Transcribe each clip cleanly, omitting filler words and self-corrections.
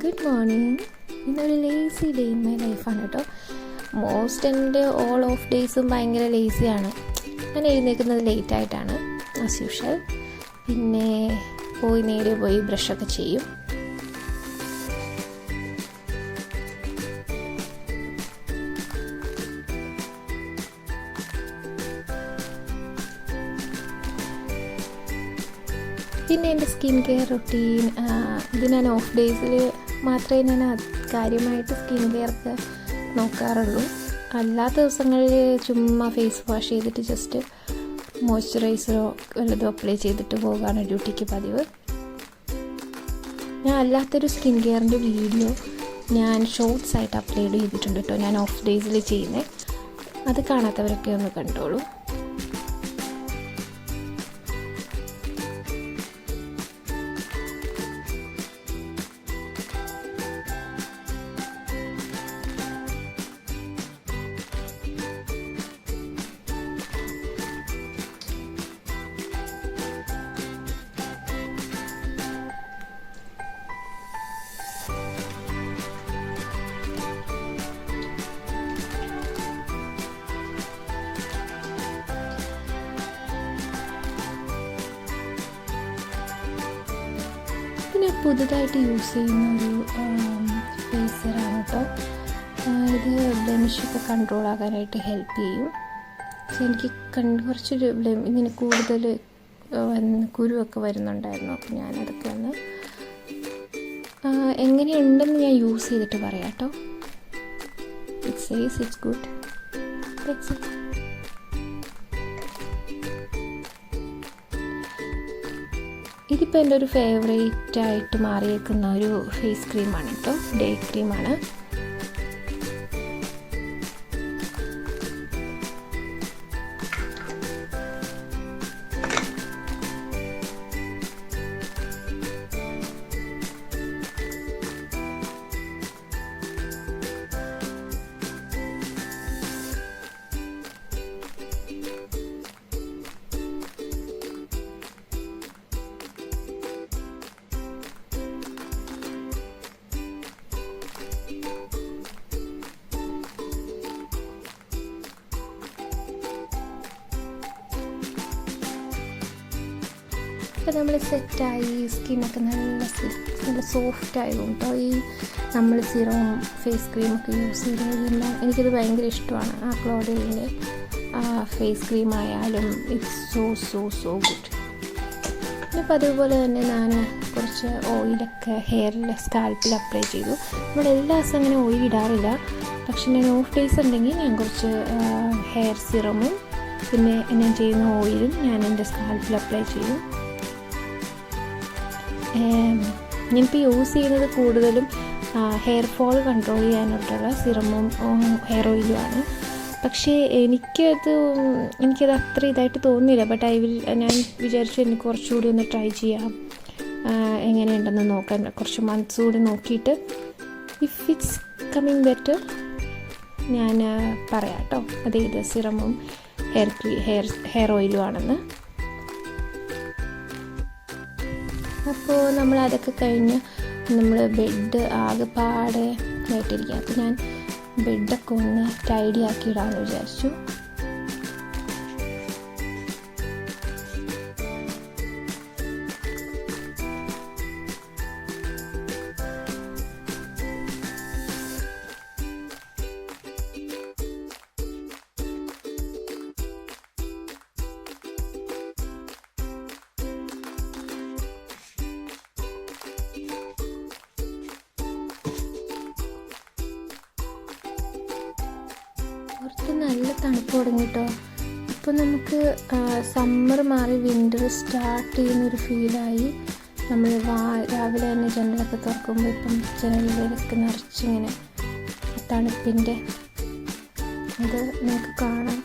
Good morning. ഇന്നൊരു lazy day in my ലൈഫാണ് കേട്ടോ. മോസ്റ്റ് എൻ്റെ ഓൾ ഓഫ് ഡേയ്സും ഭയങ്കര ലേസിയാണ്. ഞാൻ എഴുന്നേൽക്കുന്നത് ലേറ്റായിട്ടാണ് ആസ് യൂഷ്വൽ. പിന്നെ നേരെ പോയി ബ്രഷൊക്കെ ചെയ്യും. പിന്നെ എൻ്റെ സ്കിൻ കെയർ റൊട്ടീൻ, ഇത് ഞാൻ ഓഫ് ഡേയ്സിൽ മാത്രമേ ഞാൻ കാര്യമായിട്ട് സ്കിൻ കെയർക്ക് നോക്കാറുള്ളൂ. അല്ലാത്ത ദിവസങ്ങളിൽ ചുമ്മാ ഫേസ് വാഷ് ചെയ്തിട്ട് ജസ്റ്റ് മോയ്സ്ചറൈസറോ വല്ലതും അപ്ലൈ ചെയ്തിട്ട് പോകാണ് ഡ്യൂട്ടിക്ക് പതിവ്. ഞാൻ അല്ലാത്തൊരു സ്കിൻ കെയറിൻ്റെ വീഡിയോ ഞാൻ ഷോർട്സ് ആയിട്ട് അപ്ലോഡ് ചെയ്തിട്ടുണ്ട് കേട്ടോ. ഞാൻ ഓഫ് ഡേയ്സിൽ ചെയ്യുന്നത്, അത് കാണാത്തവരൊക്കെ ഒന്ന് കണ്ടോളൂ. ഞാൻ പുതുതായിട്ട് യൂസ് ചെയ്യുന്ന ഒരു ഫേസറാണ് കേട്ടോ. ഇത് ബ്ലെമിഷൊക്കെ കൺട്രോൾ ആകാനായിട്ട് ഹെൽപ്പ് ചെയ്യും. പക്ഷെ എനിക്ക് കുറച്ചൊരു ഇങ്ങനെ കൂടുതൽ കുരുവൊക്കെ വരുന്നുണ്ടായിരുന്നു. അപ്പോൾ ഞാനതൊക്കെ ഒന്ന് എങ്ങനെയുണ്ടെന്ന് ഞാൻ യൂസ് ചെയ്തിട്ട് പറയാം കേട്ടോ. It says it's good. That's it. ഇതിപ്പോൾ എൻ്റെ ഒരു ഫേവറേറ്റ് ആയിട്ട് മാറിയേക്കുന്ന ഒരു ഫേസ് ക്രീമാണ് കേട്ടോ. ഡേ ക്രീമാണ്. ഇപ്പോൾ നമ്മൾ സെറ്റായി, സ്കിന്നൊക്കെ നല്ല സോഫ്റ്റ് ആയതും കേട്ടോ. ഈ നമ്മൾ സിറവും ഫേസ് ക്രീമൊക്കെ യൂസ് ചെയ്ത് കഴിയുമ്പോൾ എനിക്കത് ഭയങ്കര ഇഷ്ടമാണ്. ആ ക്ലോഡലിൻ്റെ ഫേസ് ക്രീം ആയാലും ഇറ്റ്സ് സോ ഗുഡ്. ഇപ്പം അതുപോലെ തന്നെ ഞാൻ കുറച്ച് ഓയിലൊക്കെ ഹെയറിൽ സ്കാൽപ്പിൽ അപ്ലൈ ചെയ്തു. നമ്മൾ എല്ലാ ദിവസവും അങ്ങനെ ഓയിൽ ഇടാറില്ല. പക്ഷെ ഞാൻ ഓഫ് ഡേയ്സ് ഉണ്ടെങ്കിൽ ഞാൻ കുറച്ച് ഹെയർ സിറമും പിന്നെ ഞാൻ ചെയ്യുന്ന ഓയിലും ഞാൻ എൻ്റെ സ്കാൽപ്പിൽ അപ്ലൈ ചെയ്യും. ഞാനിപ്പോൾ യൂസ് ചെയ്യുന്നത് കൂടുതലും ഹെയർ ഫോൾ കൺട്രോൾ ചെയ്യാനായിട്ടുള്ള സിറമും ഹെയർ ഓയിലുമാണ്. പക്ഷേ എനിക്കത് അത്ര ഇതായിട്ട് തോന്നിയില്ല. ബട്ട് ഞാൻ വിചാരിച്ചു എനിക്ക് കുറച്ചുകൂടി ഒന്ന് ട്രൈ ചെയ്യാം, എങ്ങനെയുണ്ടെന്ന് നോക്കാൻ കുറച്ച് മന്ത്സ് കൂടി നോക്കിയിട്ട് ഇഫ് ഇറ്റ്സ് കമ്മിങ് ബെറ്റർ ഞാൻ പറയാം കേട്ടോ. ഇത് സിറമും ഹെയർ ഓയിലും ആണെന്ന്. അപ്പോൾ നമ്മൾ അതൊക്കെ കഴിഞ്ഞ് നമ്മൾ ബെഡ് ആകെപ്പാടെ ആയിട്ടിരിക്കുക. അപ്പോൾ ഞാൻ ബെഡൊക്കെ ഒന്ന് ടൈഡി ആക്കിയിടാമെന്ന് വിചാരിച്ചു. പുറത്ത് നല്ല തണുപ്പ് തുടങ്ങിട്ടോ. ഇപ്പോൾ നമുക്ക് സമ്മർ മാറി വിൻ്റർ സ്റ്റാർട്ട് ചെയ്യുന്നൊരു ഫീലായി. നമ്മൾ രാവിലെ തന്നെ ജനലൊക്കെ തുറക്കുമ്പോൾ ഇപ്പം ജനലിലൊക്കെ നിറച്ചിങ്ങനെ തണുപ്പിൻ്റെ ഇത് നമുക്ക് കാണാം.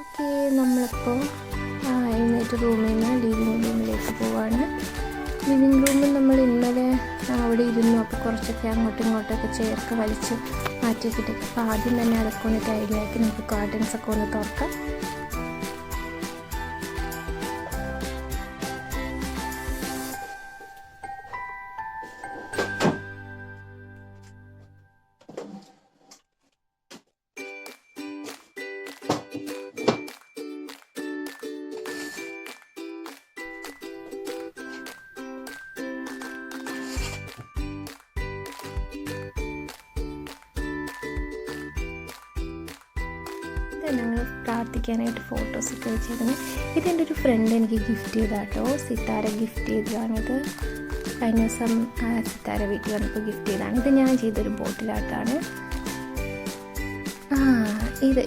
ഓക്കെ, നമ്മളിപ്പോൾ എഴുന്നേറ്റ് റൂമിൽ നിന്ന് ലിവിങ് റൂമിലേക്ക് പോവാണ്. ലിവിങ് റൂമിൽ നമ്മൾ ഇന്നലെ അവിടെ ഇരുന്നു. അപ്പോൾ കുറച്ചൊക്കെ അങ്ങോട്ടും ഇങ്ങോട്ടൊക്കെ ചെയർക്ക് വലിച്ച് മാറ്റിയൊക്കെ. അപ്പോൾ ആദ്യം തന്നെ അതൊക്കെ ഒന്ന് ടൈഡിയാക്കി നമുക്ക് കർട്ടൻസൊക്കെ ഒന്ന് തുറക്കാം. ഞങ്ങൾ പ്രാർത്ഥിക്കാനായിട്ട് ഫോട്ടോസൊക്കെ വെച്ചേക്കുന്നത്. ഇതെൻ്റെ ഒരു ഫ്രണ്ട് എനിക്ക് ഗിഫ്റ്റ് ചെയ്താട്ടോ, സിത്താര ഗിഫ്റ്റ് ചെയ്തതാണിത്. കഴിഞ്ഞ ദിവസം സിത്താര വീട്ടിൽ വന്നപ്പോൾ ഗിഫ്റ്റ് ചെയ്തതാണ്. ഇത് ഞാൻ ചെയ്തൊരു ബോട്ടിലാട്ടാണ്.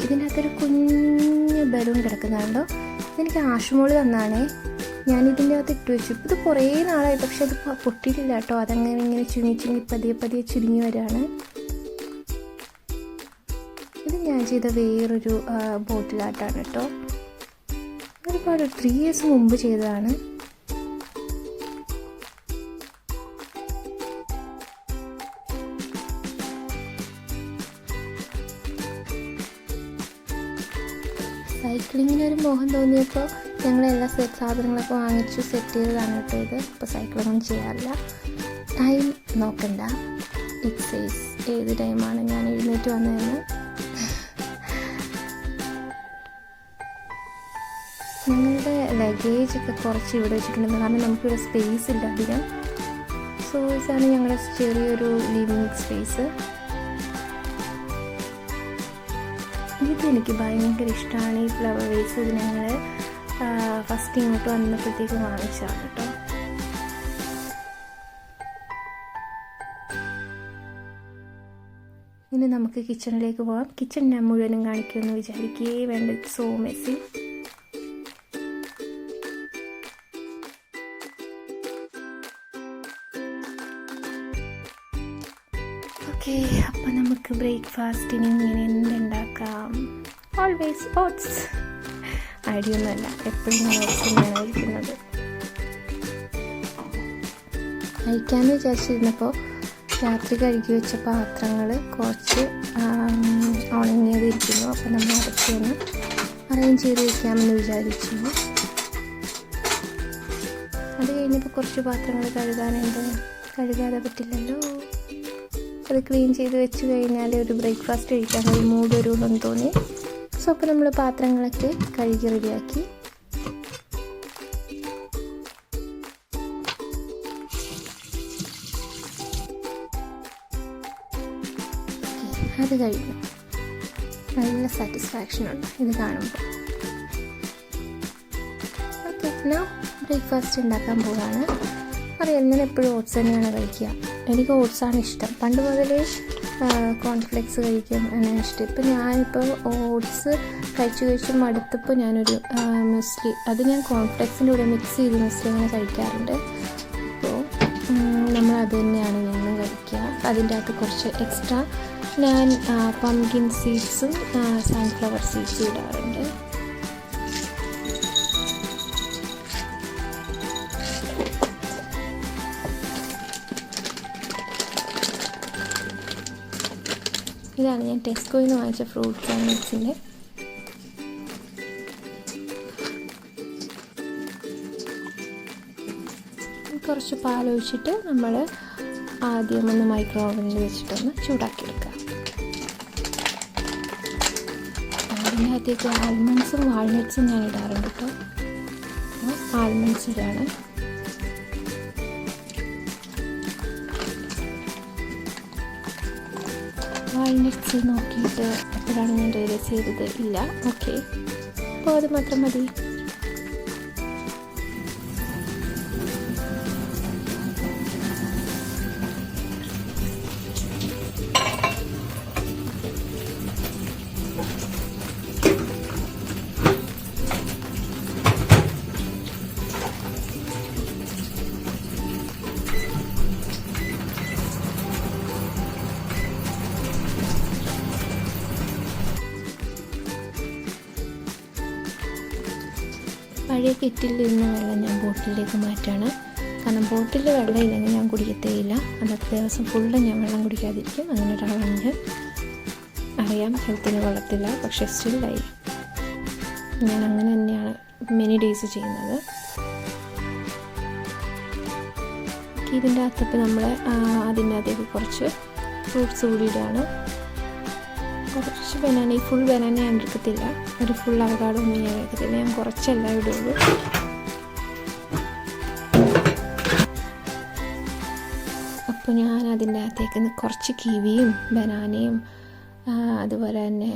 ഇതിനകത്തൊരു കുഞ്ഞ് ബലൂൺ കിടക്കുന്നുണ്ടോ, ഇതെനിക്ക് ആശുമോള് തന്നാണേ. ഞാനിതിൻ്റെ അകത്ത് ഇട്ട് വെച്ചു. ഇത് കുറേ നാളായി, പക്ഷെ അത് പൊട്ടിയിട്ടില്ല കേട്ടോ. അതങ്ങനെ ഇങ്ങനെ ചുരുങ്ങി പതിയെ ചുരുങ്ങി വരികയാണ്. ഇത് ഞാൻ ചെയ്ത വേറൊരു ബോട്ടിലാട്ടാണ് കേട്ടോ. ഒരുപാട് 3 years മുമ്പ് ചെയ്തതാണ്. സൈക്ലിങ്ങിനൊരു മോഹം തോന്നിയപ്പോൾ ഞങ്ങളെല്ലാ സാധനങ്ങളൊക്കെ വാങ്ങിച്ചു സെറ്റ് ചെയ്തതാണ് കേട്ടോ ഇത്. ഇപ്പോൾ സൈക്ലിങ്ങൊന്നും ചെയ്യാറില്ല. ടൈം നോക്കണ്ട, ഇറ്റ് സേസ് ഏത് ടൈമാണ് ഞാൻ എഴുന്നേറ്റ് വന്നതെന്ന്. ഞങ്ങളുടെ ലഗേജൊക്കെ കുറച്ച് ഇവിടെ വെച്ചിട്ടുണ്ടെന്ന്, കാരണം നമുക്കിവിടെ സ്പേസ് ഇല്ല അധികം. സോ ഇതാണ് ഞങ്ങളുടെ ചെറിയൊരു ലിവിങ് സ്പേസ്. ഇതെനിക്ക് ഭയങ്കര ഇഷ്ടമാണ് ഈ ഫ്ലവർ വേസ്. ഇത് ഞങ്ങൾ ഫസ്റ്റ് ഇങ്ങോട്ട് വന്നപ്പോഴത്തേക്ക് വാങ്ങിച്ചതാണ് കേട്ടോ. ഇനി നമുക്ക് കിച്ചണിലേക്ക് പോകാം. കിച്ചൺ ഞാൻ മുഴുവനും കാണിക്കുമെന്ന് വിചാരിക്കുകയേ വേണ്ട, സോ മെസ്സി. ഓക്കെ, അപ്പം നമുക്ക് ബ്രേക്ക്ഫാസ്റ്റിന് ഇങ്ങനെ എന്തുണ്ടാക്കാം? Always oats. ഐഡിയ ഒന്നുമല്ല, എപ്പോഴും ഞാൻ ഓട്സ് തന്നെയാണ് കഴിക്കുന്നത്. കഴിക്കാമെന്ന് വിചാരിച്ചിരുന്നപ്പോൾ രാത്രി കഴുകി വെച്ച പാത്രങ്ങൾ കുറച്ച് ഉണങ്ങിയതിരിക്കുന്നു. അപ്പോൾ നമ്മൾ അതൊക്കെ ഒന്ന് അറേഞ്ച് ചെയ്ത് വയ്ക്കാമെന്ന് വിചാരിച്ചു. അത് കഴിഞ്ഞപ്പോൾ കുറച്ച് പാത്രങ്ങൾ കഴുകാനുണ്ട്. കഴുകാതെ പറ്റില്ലല്ലോ. അത് ക്ലീൻ ചെയ്ത് വെച്ച് കഴിഞ്ഞാൽ ഒരു ബ്രേക്ക്ഫാസ്റ്റ് കഴിക്കാൻ ഒരു മൂഡ് വരുമെന്ന് തോന്നി. സോ അപ്പോൾ നമ്മൾ പാത്രങ്ങളൊക്കെ കഴുകി റെഡിയാക്കി. അത് കഴിഞ്ഞു. നല്ല സാറ്റിസ്ഫാക്ഷൻ ഉണ്ട് ഇത് കാണുമ്പോൾ. ഓക്കെ, ഞാൻ ബ്രേക്ക്ഫാസ്റ്റ് ഉണ്ടാക്കാൻ പോവാണ്. അറിയാം, ഞാൻ എപ്പോഴും ഓട്സ് തന്നെയാണ് കഴിക്കുക. എനിക്ക് ഓട്സാണ് ഇഷ്ടം. പണ്ട് മുതലേ കോൺഫ്ലെക്സ് കഴിക്കാൻ എന്നാണ് ഇഷ്ടം. ഇപ്പം ഞാനിപ്പോൾ ഓട്സ് കഴിച്ച് മടുത്തപ്പോൾ ഞാനൊരു മ്യൂസ്ലി, അത് ഞാൻ കോൺഫ്ലെക്സിൻ്റെ കൂടെ മിക്സ് ചെയ്ത് മ്യൂസ്ലി അങ്ങനെ കഴിക്കാറുണ്ട്. അപ്പോൾ നമ്മൾ അത് തന്നെയാണ് എന്നും കഴിക്കുക. അതിൻ്റെ അകത്ത് കുറച്ച് എക്സ്ട്രാ ഞാൻ പംകിൻ സീഡ്സും സൺഫ്ലവർ സീഡ്സും ഇടാറുണ്ട്. ഇതാണ് ഞാൻ ടെസ്കോയിൽ നിന്ന് വാങ്ങിച്ച ഫ്രൂട്ട്സ് ആൻഡ് മിക്സിൻ്റെ. കുറച്ച് പാലൊഴിച്ചിട്ട് നമ്മൾ ആദ്യം ഒന്ന് മൈക്രോ ഓവനിൽ വെച്ചിട്ടൊന്ന് ചൂടാക്കിയെടുക്കുക. അതിനകത്തേക്ക് ആൽമണ്ട്സും വാൾനട്ട്സും ഞാൻ ഇടാറുണ്ട് കേട്ടോ. ആൽമണ്ട്സ് ഇതാണ്. വാൾനട്ട്സ് നോക്കിയിട്ട് എപ്പോഴാണ് ഞാൻ റിയലൈസ് ചെയ്തത്, ഇല്ല. ഓക്കെ, അപ്പോൾ അത് മാത്രം മതി. പഴയ കെറ്റിൽ നിന്ന് വെള്ളം ഞാൻ ബോട്ടിലേക്ക് മാറ്റാണ്. കാരണം ബോട്ടിൽ വെള്ളം ഇല്ലെങ്കിൽ ഞാൻ കുടിക്കത്തേയില്ല. അന്നത്തെ ദിവസം ഫുള്ള് ഞാൻ വെള്ളം കുടിക്കാതിരിക്കും. അങ്ങനെ ഒരാളാണ്. അറിയാം ഹെൽത്തിന് കൊള്ളത്തില്ല, പക്ഷേ സ്റ്റില്ലായി ഞാൻ അങ്ങനെ തന്നെയാണ് മെനി ഡേയ്സ് ചെയ്യുന്നത്. ഇതിൻ്റെ അകത്തൊക്കെ നമ്മൾ അതിൻ്റെ അകത്തേക്ക് കുറച്ച് ഫ്രൂട്ട്സ് കൂടി ഇടുകയാണ്. കുറച്ച് ബനാന, ഈ ഫുൾ ബനാന ഞാൻ എടുക്കത്തില്ല, ഒരു ഫുൾ അവകാടോ ഒന്നും ഞാൻ എടുക്കത്തില്ല. ഞാൻ കുറച്ചെല്ലാം ഇടുള്ളൂ. അപ്പോൾ ഞാൻ അതിൻ്റെ അകത്തേക്ക് കുറച്ച് കിവിയും ബനാനയും അതുപോലെ തന്നെ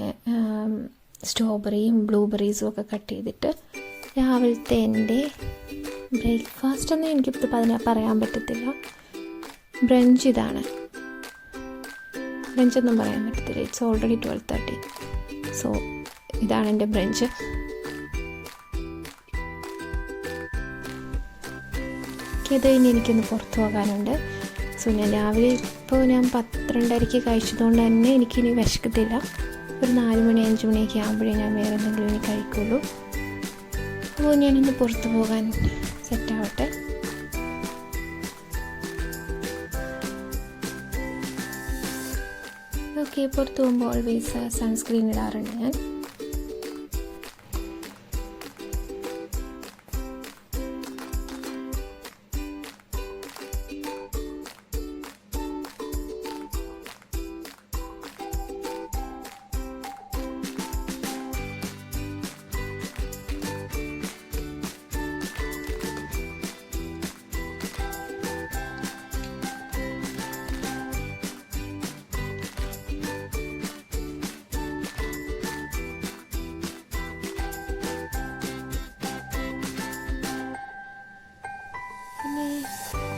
സ്ട്രോബെറിയും ബ്ലൂബെറീസും ഒക്കെ കട്ട് ചെയ്തിട്ട് രാവിലത്തെ എൻ്റെ ബ്രേക്ക്ഫാസ്റ്റ് ഒന്നും എനിക്കിപ്പോൾ പറയാൻ പറ്റത്തില്ല. ബ്രഞ്ച് ഇതാണ്. ബ്രഞ്ചൊന്നും പറയാൻ പറ്റത്തില്ല. It's already 12:30. സോ ഇതാണ് എൻ്റെ ബ്രഞ്ച്. അത് കഴിഞ്ഞ് എനിക്കൊന്ന് പുറത്ത് പോകാനുണ്ട്. സോ ഞാൻ രാവിലെ ഇപ്പോൾ ഞാൻ 12:30 കഴിച്ചതുകൊണ്ട് തന്നെ എനിക്കിനി വിശക്കത്തില്ല. ഒരു 4 മണി 5 മണിയൊക്കെ ആകുമ്പോഴേ ഞാൻ വേറെ എന്തെങ്കിലും ഇനി കഴിക്കുള്ളൂ. അപ്പോൾ ഞാനിന്ന് പുറത്ത് പോകാൻ സെറ്റാവട്ടെ. ഓക്കെ, പുറത്ത് പോകുമ്പോൾ ഓൾവേസ് സൺസ്ക്രീൻ ഇടാറുണ്ട് ഞാൻ.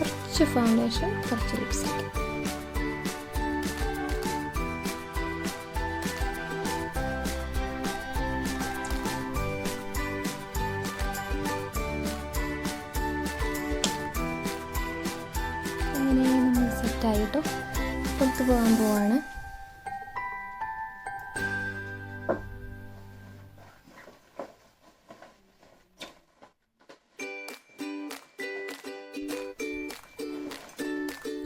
കുറച്ച് ഫൗണ്ടേഷൻ, കുറച്ച് ലിപ്സ്റ്റിക്. അങ്ങനെ നമ്മൾ സെറ്റായിട്ടു പുറത്ത് പോകാൻ പോവാണ്.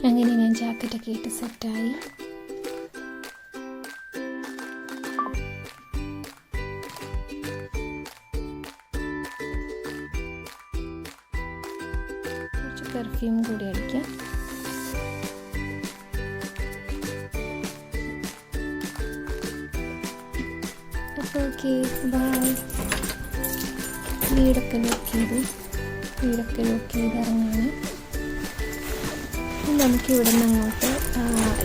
അങ്ങനെ ഞാൻ ജാക്കറ്റൊക്കെ ഇട്ട് സെറ്റായി. കുറച്ച് പെർഫ്യൂം കൂടി അടിക്കാം. അപ്പോൾ ഓക്കെ, ബൈ. വീടൊക്കെ ലോക്ക് ചെയ്ത് ഇറങ്ങാണ്. നമുക്ക് ഇവിടെ നിന്ന് അങ്ങോട്ട്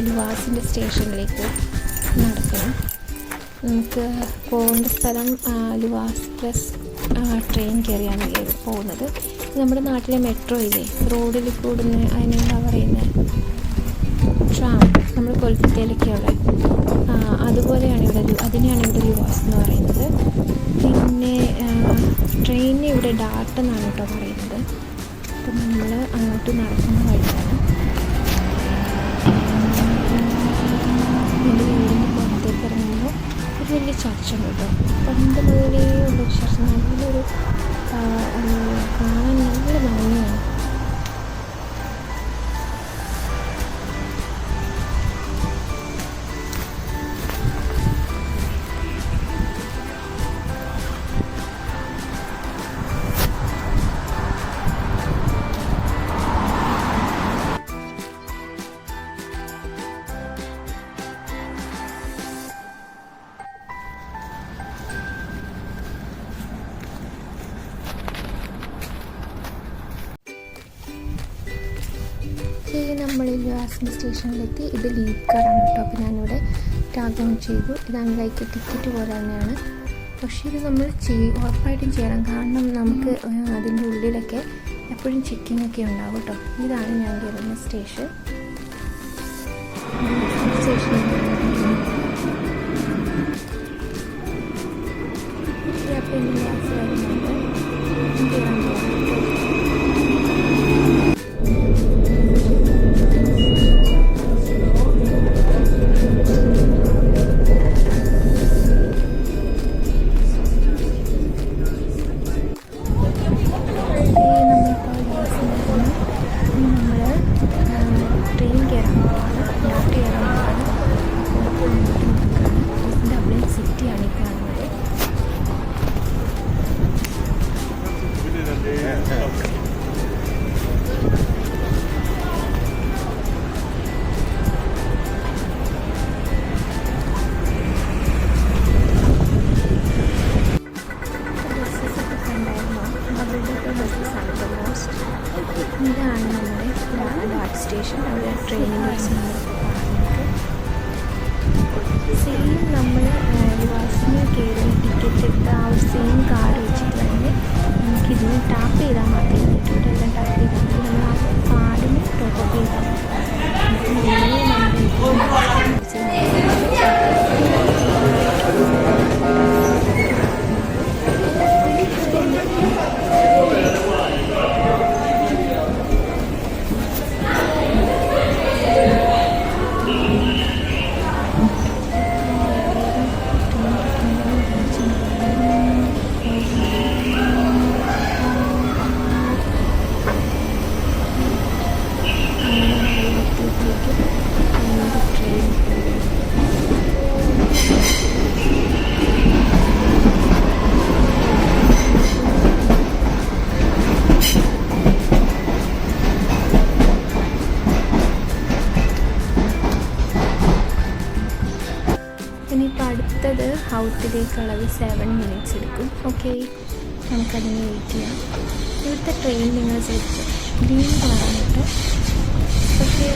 ലുവാസിൻ്റെ സ്റ്റേഷനിലേക്ക് നടക്കണം. നമുക്ക് പോകേണ്ട സ്ഥലം ലുവാസ് പ്ലസ് ട്രെയിൻ കയറിയാണ് പോകുന്നത്. നമ്മുടെ നാട്ടിലെ മെട്രോ ഇല്ലേ, റോഡിൽ കൂടുന്ന, അതിനെന്താ പറയുന്നത്, ട്രാം, നമ്മൾ കൊൽക്കത്തയിലൊക്കെയുള്ള അതുപോലെയാണ് അതിനെയാണ് ഇവിടെ ലുവാസ് എന്ന് പറയുന്നത്. പിന്നെ ട്രെയിനിന് ഇവിടെ ഡാർട്ട് എന്നാണ് കേട്ടോ പറയുന്നത്. അപ്പം നമ്മൾ അങ്ങോട്ട് നടക്കുന്ന വഴിയാണ്. എൻ്റെ വീടിൻ്റെ പുറത്തേക്ക് ഇറങ്ങുമ്പോൾ ഒരു വലിയ ചർച്ചുണ്ട് കേട്ടോ. പണ്ട് മുതലേ ഉള്ളൊരു ചർച്ച, നല്ലൊരു കാണാൻ നല്ല ഭംഗിയാണ്. നമ്മൾ ലുവാസിൻ്റെ സ്റ്റേഷനിലെത്തി. ഇത് ലീവ് കാർഡാണ് കേട്ടോ. അപ്പോൾ ഞാനിവിടെ ടാഗ് ഓൺ ചെയ്തു. ഇതാണ് ലൈക്ക് ടിക്കറ്റ് പോലെ തന്നെയാണ്. പക്ഷേ ഇത് നമ്മൾ ഉറപ്പായിട്ടും ചെയ്യണം. കാരണം നമുക്ക് അതിൻ്റെ ഉള്ളിലൊക്കെ എപ്പോഴും ചെക്കിംഗ് ഒക്കെ ഉണ്ടാവും കേട്ടോ. ഇതാണ് ഞാൻ കയറുന്ന സ്റ്റേഷൻ. അപ്പോൾ ഇനി ലുവാസ് വരുന്നുണ്ട്. കയറാൻ പോകാം. ട്രെയിനിലേക്കുള്ളത് 7 minutes എടുക്കും. ഓക്കെ, നമുക്കതിന് വെയിറ്റ് ചെയ്യാം. ഇവിടുത്തെ ട്രെയിൻ നിങ്ങൾ ശ്രദ്ധിച്ചു, ഗ്രീൻ കളറാണ് കേട്ടോ. പക്ഷേ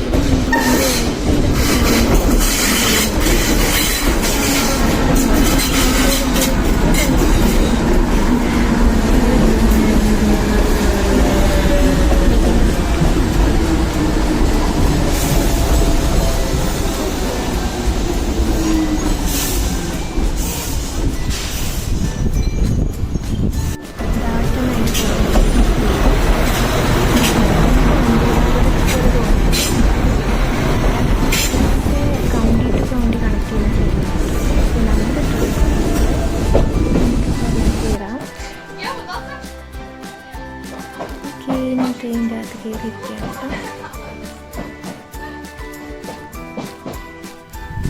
ട്രെയിനിൻ്റെ അകത്ത് കയറിയിരിക്കുകയാണ് കേട്ടോ.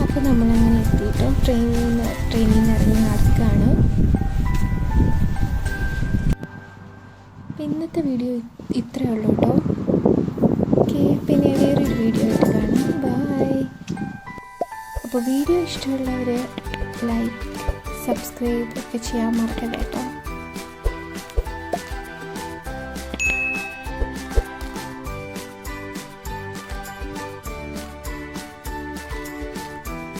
അപ്പോൾ നമ്മളങ്ങനെ എത്തിയിട്ട് ട്രെയിനിൽ നിന്ന് ഇറങ്ങി നടക്കുകയാണ്. അപ്പം ഇന്നത്തെ വീഡിയോ ഇത്രയേ ഉള്ളൂ കേട്ടോ. ഓക്കെ, പിന്നെ വേറൊരു വീഡിയോ ആയിട്ട് കാണാം. ബൈ. അപ്പോൾ വീഡിയോ ഇഷ്ടമുള്ളവർ ലൈക്ക്, സബ്സ്ക്രൈബ് ഒക്കെ ചെയ്യാൻ മറക്കല്ലേ കേട്ടോ.